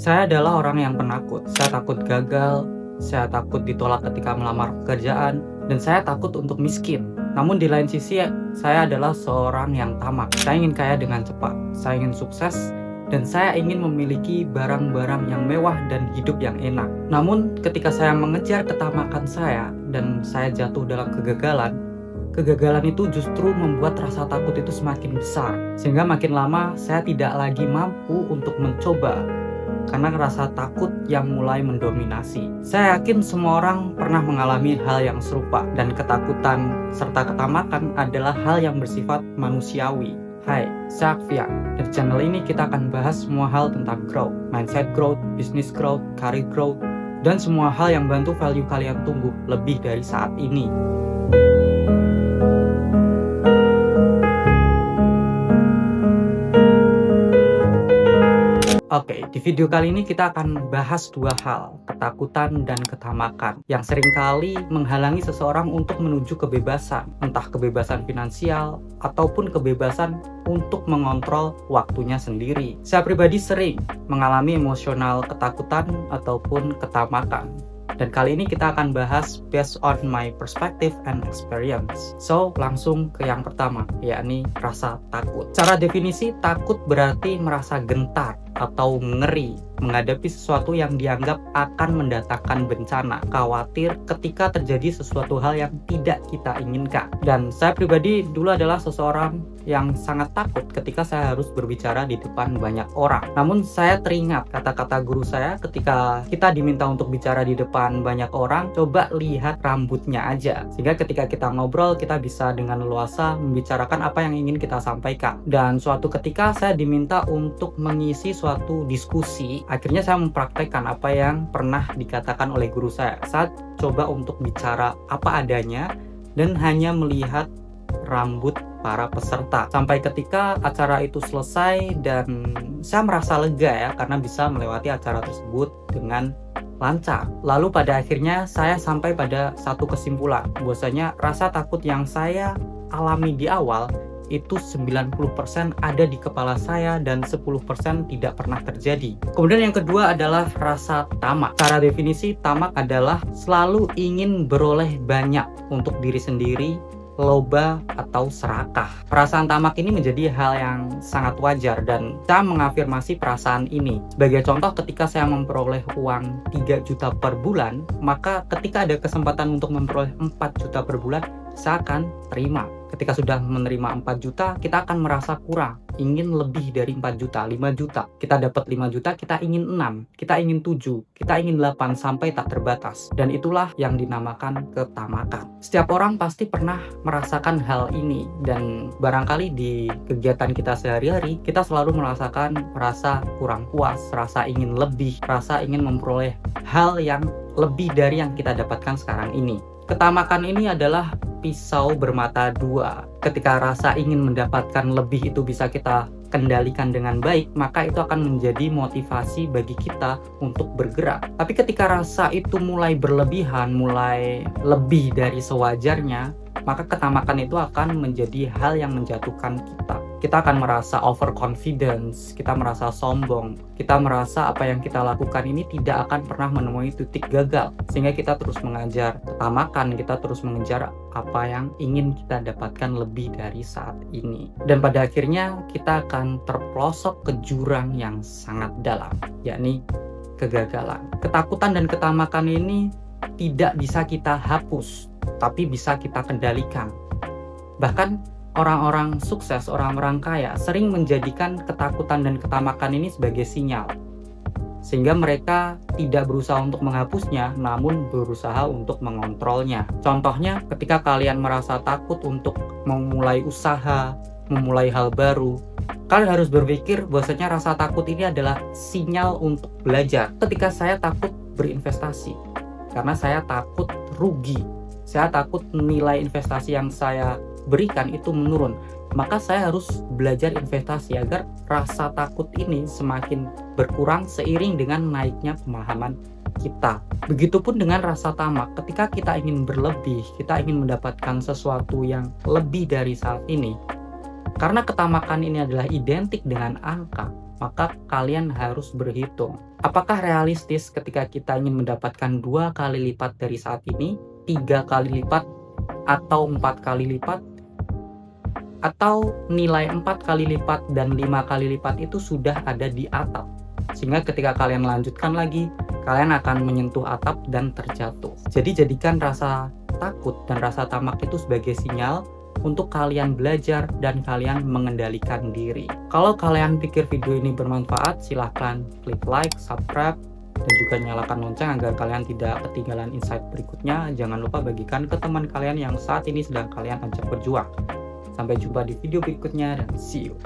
Saya adalah orang yang penakut. Saya takut gagal, saya takut ditolak ketika melamar pekerjaan, dan saya takut untuk miskin. Namun di lain sisi, saya adalah seorang yang tamak. Saya ingin kaya dengan cepat, saya ingin sukses, dan saya ingin memiliki barang-barang yang mewah dan hidup yang enak. Namun ketika saya mengejar ketamakan saya dan saya jatuh dalam kegagalan itu justru membuat rasa takut itu semakin besar. Sehingga makin lama saya tidak lagi mampu untuk mencoba karena rasa takut yang mulai mendominasi. Saya yakin semua orang pernah mengalami hal yang serupa, dan ketakutan serta ketamakan adalah hal yang bersifat manusiawi. Hai, saya Akfian. Di channel ini kita akan bahas semua hal tentang growth, mindset growth, business growth, career growth, dan semua hal yang bantu value kalian tumbuh lebih dari saat ini. Oke, di video kali ini kita akan bahas dua hal, ketakutan dan ketamakan, yang seringkali menghalangi seseorang untuk menuju kebebasan, entah kebebasan finansial ataupun kebebasan untuk mengontrol waktunya sendiri. Saya pribadi sering mengalami emosional ketakutan ataupun ketamakan. Dan kali ini kita akan bahas based on my perspective and experience. So, langsung ke yang pertama, yakni rasa takut. Secara definisi, takut berarti merasa gentar atau ngeri menghadapi sesuatu yang dianggap akan mendatangkan bencana, khawatir ketika terjadi sesuatu hal yang tidak kita inginkan. Dan saya pribadi dulu adalah seseorang yang sangat takut ketika saya harus berbicara di depan banyak orang. Namun saya teringat kata-kata guru saya ketika kita diminta untuk bicara di depan banyak orang, coba lihat rambutnya aja. Sehingga ketika kita ngobrol, kita bisa dengan leluasa membicarakan apa yang ingin kita sampaikan. Dan suatu ketika saya diminta untuk mengisi suatu diskusi, akhirnya saya mempraktekkan apa yang pernah dikatakan oleh guru saya. Saya coba untuk bicara apa adanya dan hanya melihat rambut para peserta. Sampai ketika acara itu selesai dan saya merasa lega ya karena bisa melewati acara tersebut dengan lancar. Lalu pada akhirnya saya sampai pada satu kesimpulan, bahwasanya rasa takut yang saya alami di awal itu 90% ada di kepala saya dan 10% tidak pernah terjadi. Kemudian yang kedua adalah rasa tamak. Secara definisi, tamak adalah selalu ingin beroleh banyak untuk diri sendiri, loba atau serakah. Perasaan tamak ini menjadi hal yang sangat wajar dan saya mengafirmasi perasaan ini. Sebagai contoh, ketika saya memperoleh uang 3 juta per bulan, maka ketika ada kesempatan untuk memperoleh 4 juta per bulan, saya akan terima. Ketika sudah menerima 4 juta, kita akan merasa kurang, ingin lebih dari 4 juta, 5 juta. Kita dapat 5 juta, kita ingin 6, kita ingin 7, kita ingin 8, sampai tak terbatas. Dan itulah yang dinamakan ketamakan. Setiap orang pasti pernah merasakan hal ini, dan barangkali di kegiatan kita sehari-hari, kita selalu merasakan rasa kurang puas, rasa ingin lebih, rasa ingin memperoleh hal yang lebih dari yang kita dapatkan sekarang ini. Ketamakan ini adalah pisau bermata dua. Ketika rasa ingin mendapatkan lebih itu bisa kita kendalikan dengan baik, maka itu akan menjadi motivasi bagi kita untuk bergerak. Tapi ketika rasa itu mulai berlebihan, mulai lebih dari sewajarnya, maka ketamakan itu akan menjadi hal yang menjatuhkan kita. Kita akan merasa overconfidence, kita merasa sombong, kita merasa apa yang kita lakukan ini tidak akan pernah menemui titik gagal. Sehingga kita terus mengejar ketamakan, kita terus mengejar apa yang ingin kita dapatkan lebih dari saat ini. Dan pada akhirnya kita akan terpelosok ke jurang yang sangat dalam, yakni kegagalan. Ketakutan dan ketamakan ini tidak bisa kita hapus, tapi bisa kita kendalikan. Bahkan orang-orang sukses, orang-orang kaya sering menjadikan ketakutan dan ketamakan ini sebagai sinyal, sehingga mereka tidak berusaha untuk menghapusnya, namun berusaha untuk mengontrolnya. Contohnya, ketika kalian merasa takut untuk memulai usaha, memulai hal baru, kalian harus berpikir bahwasanya rasa takut ini adalah sinyal untuk belajar. Ketika saya takut berinvestasi, karena saya takut rugi, saya takut nilai investasi yang saya berikan itu menurun, maka saya harus belajar investasi agar rasa takut ini semakin berkurang seiring dengan naiknya pemahaman kita. Begitupun dengan rasa tamak. Ketika kita ingin berlebih, kita ingin mendapatkan sesuatu yang lebih dari saat ini, karena ketamakan ini adalah identik dengan angka, maka kalian harus berhitung Apakah realistis ketika kita ingin mendapatkan 2 kali lipat dari saat ini, 3 kali lipat, atau 4 kali lipat? Atau nilai 4 kali lipat dan 5 kali lipat itu sudah ada di atap, sehingga ketika kalian lanjutkan lagi, kalian akan menyentuh atap dan terjatuh. Jadi jadikan rasa takut dan rasa tamak itu sebagai sinyal untuk kalian belajar dan kalian mengendalikan diri. Kalau kalian pikir video ini bermanfaat, silahkan klik like, subscribe, dan juga nyalakan lonceng agar kalian tidak ketinggalan insight berikutnya. Jangan lupa bagikan ke teman kalian yang saat ini sedang kalian ajak berjuang. Sampai jumpa di video berikutnya dan see you.